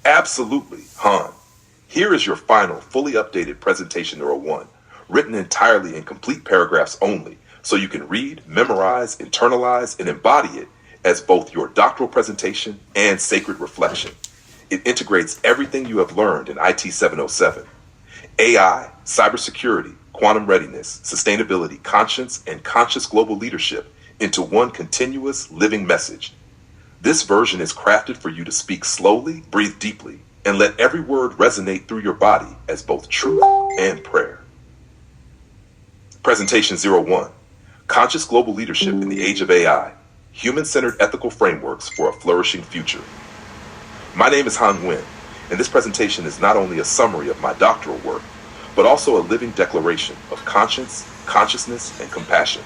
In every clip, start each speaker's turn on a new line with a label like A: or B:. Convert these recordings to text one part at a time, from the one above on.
A: Absolutely, Han. Here is your final, fully updated presentation number 1, written entirely in complete paragraphs only, so you can read, memorize, internalize, and embody it as both your doctoral presentation and sacred reflection. It integrates everything you have learned in IT 707: AI, cybersecurity, quantum readiness, sustainability, conscience, and conscious global leadership into one continuous living message. This version is crafted for you to speak slowly, breathe deeply, and let every word resonate through your body as both truth and prayer. Presentation 01: Conscious Global Leadership in the Age of AI, Human-Centered Ethical Frameworks for a Flourishing Future. My name is Han Nguyen, and this presentation is not only a summary of my doctoral work, but also a living declaration of conscience, consciousness, and compassion.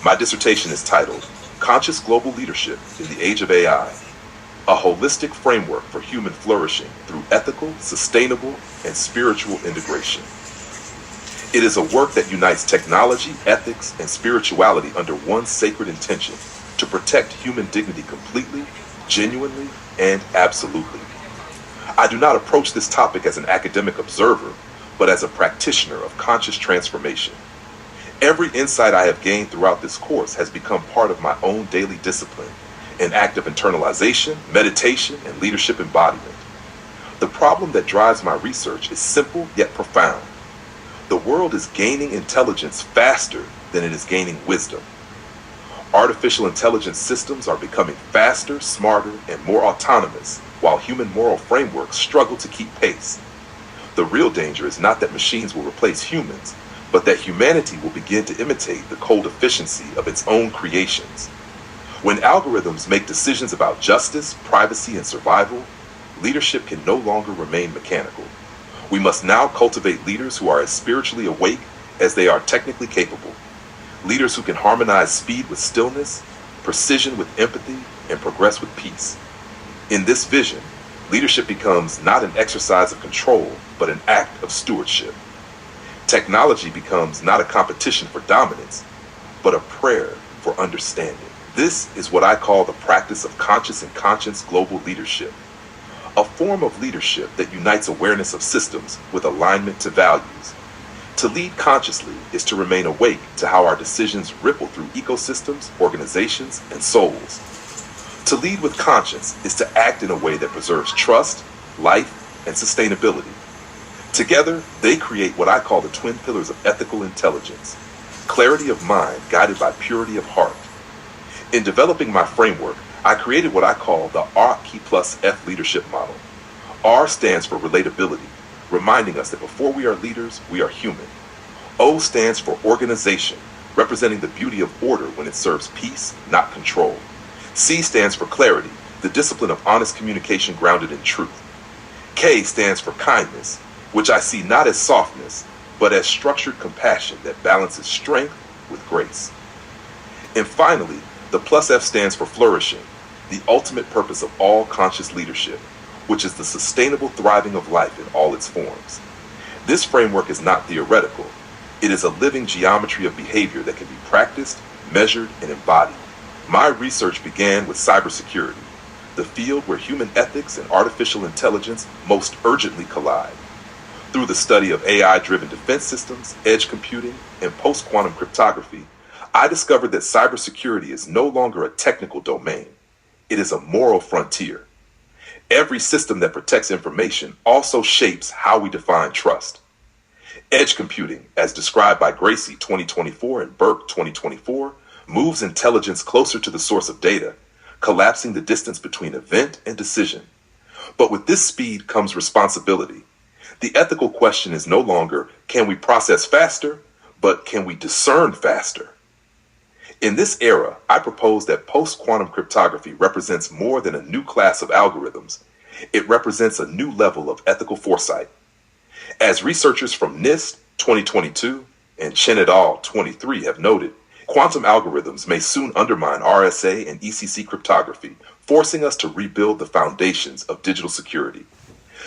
A: My dissertation is titled Conscious Global Leadership in the Age of AI, a holistic framework for human flourishing through ethical, sustainable, and spiritual integration. It is a work that unites technology, ethics, and spirituality under one sacred intention to protect human dignity completely, genuinely, and absolutely. I do not approach this topic as an academic observer, but as a practitioner of conscious transformation. Every insight I have gained throughout this course has become part of my own daily discipline, an act of internalization, meditation, and leadership embodiment. The problem that drives my research is simple yet profound. The world is gaining intelligence faster than it is gaining wisdom. Artificial intelligence systems are becoming faster, smarter, and more autonomous, while human moral frameworks struggle to keep pace. The real danger is not that machines will replace humans, but that humanity will begin to imitate the cold efficiency of its own creations. When algorithms make decisions about justice, privacy, and survival, leadership can no longer remain mechanical. We must now cultivate leaders who are as spiritually awake as they are technically capable. Leaders who can harmonize speed with stillness, precision with empathy, and progress with peace. In this vision, leadership becomes not an exercise of control, but an act of stewardship. Technology becomes not a competition for dominance, but a prayer for understanding. This is what I call the practice of conscious and conscience global leadership, a form of leadership that unites awareness of systems with alignment to values. To lead consciously is to remain awake to how our decisions ripple through ecosystems, organizations, and souls. To lead with conscience is to act in a way that preserves trust, life, and sustainability. Together, they create what I call the twin pillars of ethical intelligence: clarity of mind guided by purity of heart. In developing my framework, I created what I call the R+F leadership model. R stands for relatability, reminding us that before we are leaders, we are human. O stands for organization, representing the beauty of order when it serves peace, not control. C stands for clarity, the discipline of honest communication grounded in truth. K stands for kindness, which I see not as softness, but as structured compassion that balances strength with grace. And finally, the +F stands for flourishing, the ultimate purpose of all conscious leadership, which is the sustainable thriving of life in all its forms. This framework is not theoretical. It is a living geometry of behavior that can be practiced, measured, and embodied. My research began with cybersecurity, the field where human ethics and artificial intelligence most urgently collide. Through the study of AI-driven defense systems, edge computing, and post-quantum cryptography, I discovered that cybersecurity is no longer a technical domain. It is a moral frontier. Every system that protects information also shapes how we define trust. Edge computing, as described by Gracie 2024 and Burke 2024, moves intelligence closer to the source of data, collapsing the distance between event and decision. But with this speed comes responsibility. The ethical question is no longer, can we process faster, but can we discern faster? In this era, I propose that post-quantum cryptography represents more than a new class of algorithms. It represents a new level of ethical foresight. As researchers from NIST 2022 and Chen et al. 23 have noted, quantum algorithms may soon undermine RSA and ECC cryptography, forcing us to rebuild the foundations of digital security.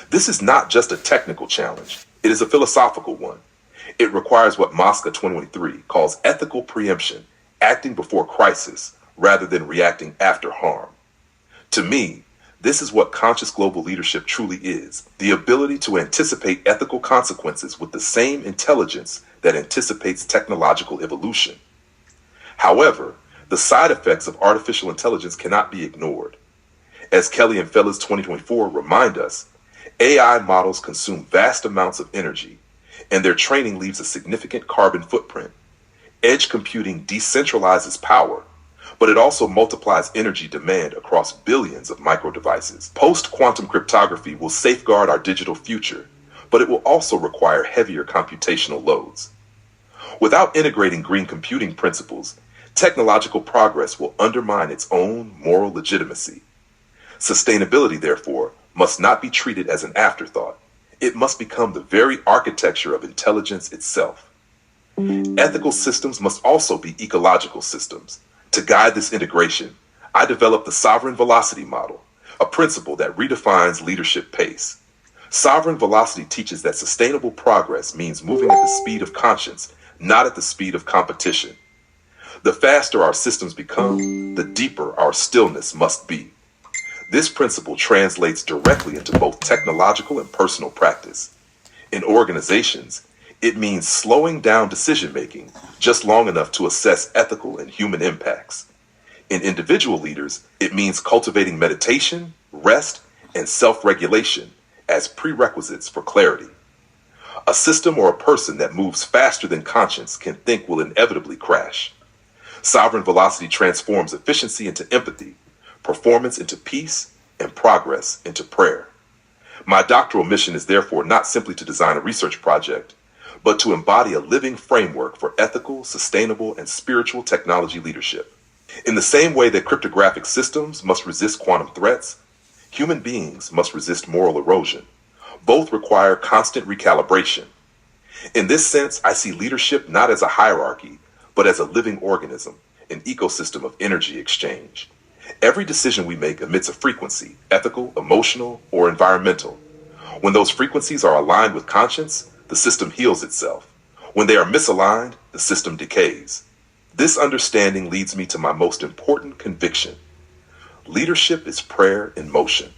A: This is not just a technical challenge, it is a philosophical one. It requires what Mosca 2023 calls ethical preemption, acting before crisis rather than reacting after harm. To me, This is what conscious global leadership truly is: the ability to anticipate ethical consequences with the same intelligence that anticipates technological evolution. However, the side effects of artificial intelligence cannot be ignored. As Kelly and Fellas 2024 remind us, AI models consume vast amounts of energy, and their training leaves a significant carbon footprint. Edge computing decentralizes power, but it also multiplies energy demand across billions of micro-devices. Post-quantum cryptography will safeguard our digital future, but it will also require heavier computational loads. Without integrating green computing principles, technological progress will undermine its own moral legitimacy. Sustainability, therefore, must not be treated as an afterthought. It must become the very architecture of intelligence itself. Ethical systems must also be ecological systems. To guide this integration, I developed the Sovereign Velocity Model, a principle that redefines leadership pace. Sovereign velocity teaches that sustainable progress means moving at the speed of conscience, not at the speed of competition. The faster our systems become, the deeper our stillness must be. This principle translates directly into both technological and personal practice. In organizations, it means slowing down decision-making just long enough to assess ethical and human impacts. In individual leaders, it means cultivating meditation, rest, and self-regulation as prerequisites for clarity. A system or a person that moves faster than conscience can think will inevitably crash. Sovereign velocity transforms efficiency into empathy, performance into peace, and progress into prayer. My doctoral mission is therefore not simply to design a research project, but to embody a living framework for ethical, sustainable, and spiritual technology leadership. In the same way that cryptographic systems must resist quantum threats, human beings must resist moral erosion. Both require constant recalibration. In this sense, I see leadership not as a hierarchy, but as a living organism, an ecosystem of energy exchange. Every decision we make emits a frequency, ethical, emotional, or environmental. When those frequencies are aligned with conscience, the system heals itself. When they are misaligned, the system decays. This understanding leads me to my most important conviction. Leadership is prayer in motion.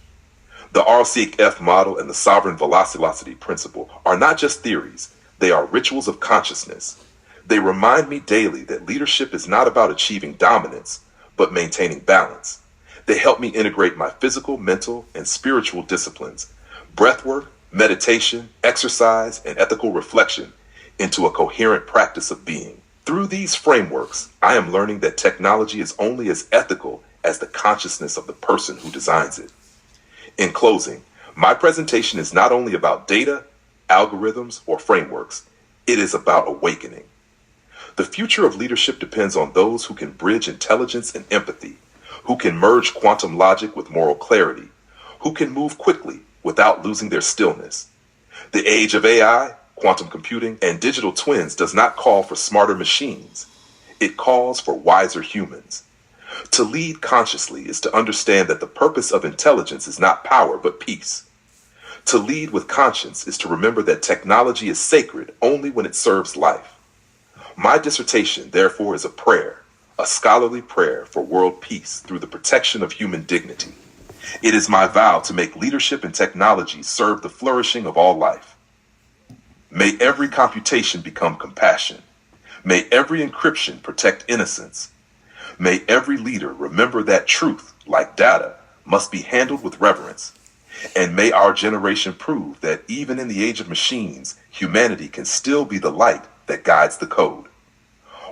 A: The RCF model and the sovereign velocity principle are not just theories, they are rituals of consciousness. They remind me daily that leadership is not about achieving dominance, but maintaining balance. They help me integrate my physical, mental, and spiritual disciplines, breathwork, meditation, exercise, and ethical reflection into a coherent practice of being. Through these frameworks, I am learning that technology is only as ethical as the consciousness of the person who designs it. In closing, my presentation is not only about data, algorithms, or frameworks, it is about awakening. The future of leadership depends on those who can bridge intelligence and empathy, who can merge quantum logic with moral clarity, who can move quickly without losing their stillness. The age of AI, quantum computing, and digital twins does not call for smarter machines. It calls for wiser humans. To lead consciously is to understand that the purpose of intelligence is not power but peace. To lead with conscience is to remember that technology is sacred only when it serves life. My dissertation, therefore, is a prayer, a scholarly prayer for world peace through the protection of human dignity. It is my vow to make leadership and technology serve the flourishing of all life. May every computation become compassion. May every encryption protect innocence. May every leader remember that truth, like data, must be handled with reverence. And may our generation prove that even in the age of machines, humanity can still be the light that guides the code.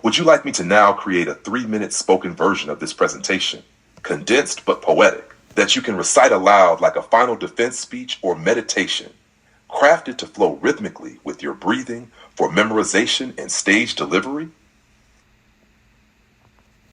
A: Would you like me to now create a 3-minute spoken version of this presentation, condensed but poetic, that you can recite aloud like a final defense speech or meditation, crafted to flow rhythmically with your breathing for memorization and stage delivery?